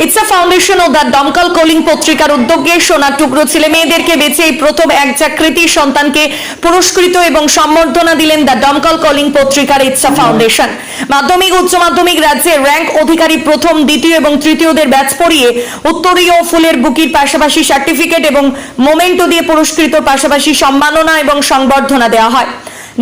ইটসা foundation O the দমকল calling পত্রিকার উদ্যোগে সোনার টুকরো ছেলে মেয়েদেরকে বেছে এই প্রথম এক কৃতি সন্তানকে পুরস্কৃত এবং সম্বর্ধনা দিলেন দ্য দমকল কলিং পত্রিকার ইটসা ফাউন্ডেশন। মাধ্যমিক উচ্চ মাধ্যমিক রাজ্যের র্যাঙ্ক অধিকারী প্রথম, দ্বিতীয় এবং তৃতীয়দের ব্যাচ পড়িয়ে উত্তরীয় ফুলের বুকির পাশাপাশি সার্টিফিকেট এবং মোমেন্টো দিয়ে পুরস্কৃত পাশাপাশি সম্মাননা এবং সংবর্ধনা দেওয়া হয়।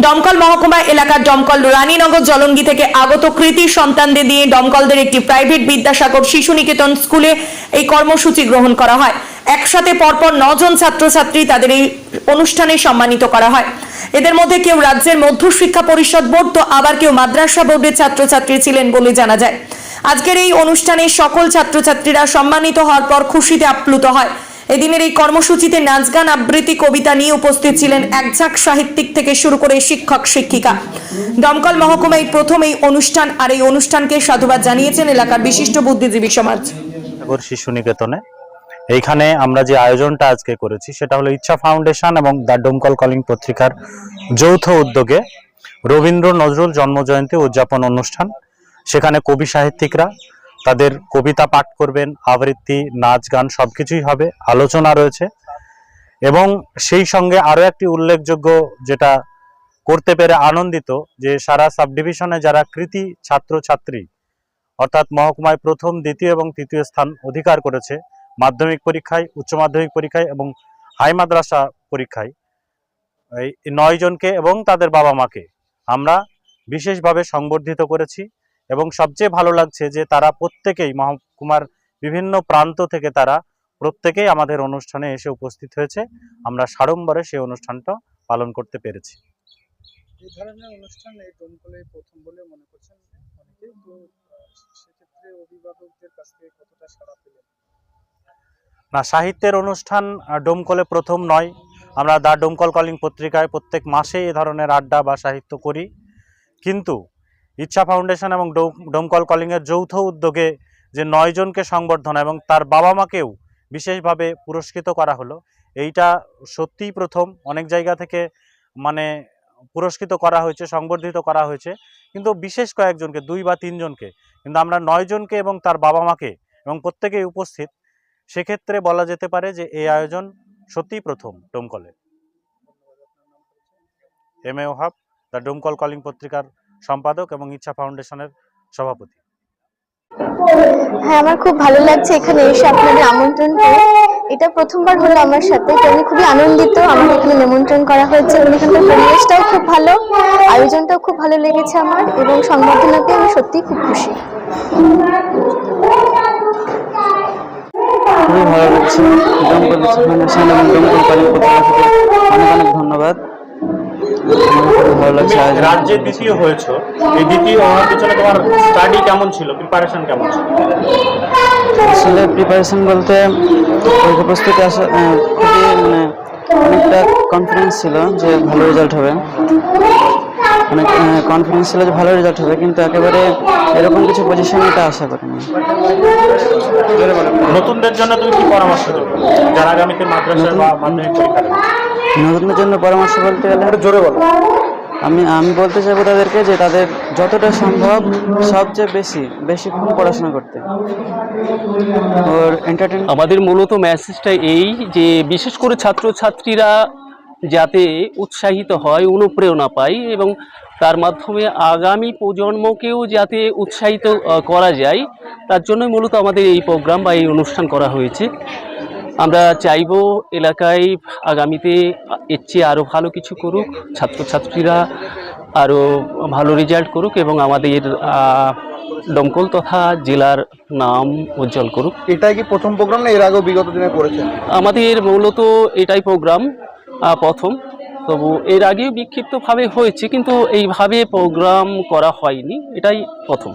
দমকল মহকুমা এলাকার দমকল রানীনগর জলঙ্গি থেকে আগত কৃতি সন্তানদের দিয়ে দমকলদের একটি প্রাইভেট বিদ্যাসাগর শিশু নিকেতন স্কুলে এই কর্মসূচি গ্রহণ করা হয়। একসাথে পরপর 9 জন ছাত্রছাত্রী তাদের এই অনুষ্ঠানে সম্মানিত করা হয়। এদের মধ্যে কেউ রাজ্যের মধ্যশিক্ষা পরিষদ বোর্ড তো আবার কেউ মাদ্রাসা বোর্ডের ছাত্রছাত্রী ছিলেন বলে জানা যায়। আজকের এই অনুষ্ঠানে সকল ছাত্রছাত্রীরা সম্মানিত হওয়ার পর খুশিতে আপ্লুত হয়। এদিনের এই কর্মসূচিতে নাচ গান আবৃত্তি কবিতা নিয়ে উপস্থিত ছিলেন একঝাঁক সাহিত্যিক থেকে শুরু করে শিক্ষক শিক্ষিকা। দমকল মহকুমায় প্রথম এই অনুষ্ঠান, আর এই অনুষ্ঠানকে সাধুবাদ জানিয়েছেন এলাকার বিশিষ্ট বুদ্ধিজীবী সমাজ। শিশু নিকেতনে এইখানে আমরা যে আয়োজনটা আজকে করেছি সেটা হলো ইচ্ছা ফাউন্ডেশন এবং দ্য দমকল কলিং পত্রিকার যৌথ উদ্যোগে রবীন্দ্র নজরুল জন্মজয়ন্তী উদযাপন অনুষ্ঠান। সেখানে কবি সাহিত্যিকরা তাদের কবিতা পাঠ করবেন, আবৃত্তি, নাচ গান সবকিছুই হবে, আলোচনা রয়েছে। এবং সেই সঙ্গে আরো একটি উল্লেখযোগ্য যেটা করতে পেরে আনন্দিত, যে সারা সাব ডিভিশনে যারা কৃতি ছাত্রছাত্রী অর্থাৎ মহকুমায় প্রথম, দ্বিতীয় এবং তৃতীয় স্থান অধিকার করেছে মাধ্যমিক পরীক্ষায়, উচ্চ মাধ্যমিক পরীক্ষায় এবং হাই মাদ্রাসা পরীক্ষায়, এই 9 জনকে এবং তাদের বাবা মাকে আমরা বিশেষভাবে সংবর্ধিত করেছি। এবং সবচেয়ে ভালো লাগছে যে তারা প্রত্যেকেই মহকুমার বিভিন্ন প্রান্ত থেকে তারা প্রত্যেকেই আমাদের অনুষ্ঠানে এসে উপস্থিত হয়েছে। আমরা সাড়ম্বরে সেই অনুষ্ঠানটা পালন করতে পেরেছি। এই ধরনের অনুষ্ঠান এই দমকলে প্রথম বলে মনে করছেন অনেকেই, তো সেক্ষেত্রে অভিভাবকদের কাছ থেকে কতটা সাড়া পেলেন? না, সাহিত্যের অনুষ্ঠান ডোমকলে প্রথম নয়। আমরা দ্য দমকল কলিং পত্রিকায় প্রত্যেক মাসে এ ধরনের আড্ডা বা সাহিত্য করি, কিন্তু ইচ্ছা ফাউন্ডেশন এবং দমকল কলিংয়ের যৌথ উদ্যোগে যে 9 জনকে সংবর্ধনা এবং তার বাবা মাকেও বিশেষভাবে পুরস্কৃত করা হলো, এইটা সত্যিই প্রথম। অনেক জায়গা থেকে মানে পুরস্কৃত করা হয়েছে, সংবর্ধিত করা হয়েছে, কিন্তু বিশেষ কয়েকজনকে, 2 বা 3 জনকে, কিন্তু আমরা 9 জনকে এবং তার বাবা মাকে এবং প্রত্যেকেই উপস্থিত, সেক্ষেত্রে বলা যেতে পারে যে এই আয়োজন সত্যিই প্রথম ডোমকলে। এম এ ওহাব, দ্য দমকল কলিং পত্রিকার সম্পাদক এবং ইচ্ছা ফাউন্ডেশনের সভাপতি। হ্যাঁ, আমার খুব ভালো লাগছে এখানে এসে আপনাদের আমন্ত্রণ করে। এটা প্রথমবার হলো আমার সাথে, তো আমি খুবই আনন্দিত আমাকে এখানে নিমন্ত্রণ করা হয়েছে। এবং এখানকার পরিবেশটাও খুব ভালো, আয়োজনটাও খুব ভালো লেগেছে আমার, এবং সংবর্ধনাতে আমি সত্যিই খুব খুশি। খুবই ভালো লাগছে। দমকল ফাউন্ডেশন এবং দমকল কলিং পত্রিকা থেকে অনেক অনেক ধন্যবাদ। ভালো লাগছে। রাজ্যে দ্বিতীয় হয়েছে, এই দ্বিতীয় হওয়ার পিছনে তোমার স্টাডি কেমন ছিল, প্রিপারেশন কেমন ছিল? আসলে প্রিপারেশন বলতে পরীক্ষা প্রস্তুতি খুবই অনেকটা কনফিডেন্স ছিল যে ভালো রেজাল্ট হবে, অনেক কনফিডেন্স ছিল যে ভালো রেজাল্ট হবে, কিন্তু একেবারে এরকম কিছু পজিশন এটা আশা করিনি। নতুনদের জন্য তুমি কি পরামর্শ দেবে যারা আগামীতে মাদ্রাসা বা মাধ্যমিক পরীক্ষা দেবে? নতুনদের জন্য পরামর্শ বলতে গেলে জোরে বলো। আমি বলতে চাইবো তাদেরকে যে তাদের যতটা সম্ভব সবচেয়ে বেশিক্ষণ পড়াশোনা করতে। আমাদের মূলত মেসেজটা এই যে বিশেষ করে ছাত্রছাত্রীরা যাতে উৎসাহিত হয়, অনুপ্রেরণা পায়, এবং তার মাধ্যমে আগামী প্রজন্মকেও যাতে উৎসাহিত করা যায়, তার জন্য মূলত আমাদের এই প্রোগ্রাম বা এই অনুষ্ঠান করা হয়েছে। আমরা চাইব এলাকায় আগামীতে এর চেয়ে আরও ভালো কিছু করুক, ছাত্রছাত্রীরা আরও ভালো রেজাল্ট করুক এবং আমাদের দমকল তথা জেলার নাম উজ্জ্বল করুক। এটাই কি প্রথম প্রোগ্রাম না এর আগেও বিগত দিনে করেছেন? আমাদের মূলত এটাই প্রোগ্রাম প্রথম, তবু এর আগেও বিক্ষিপ্তভাবে হয়েছে, কিন্তু এইভাবে প্রোগ্রাম করা হয়নি, এটাই প্রথম।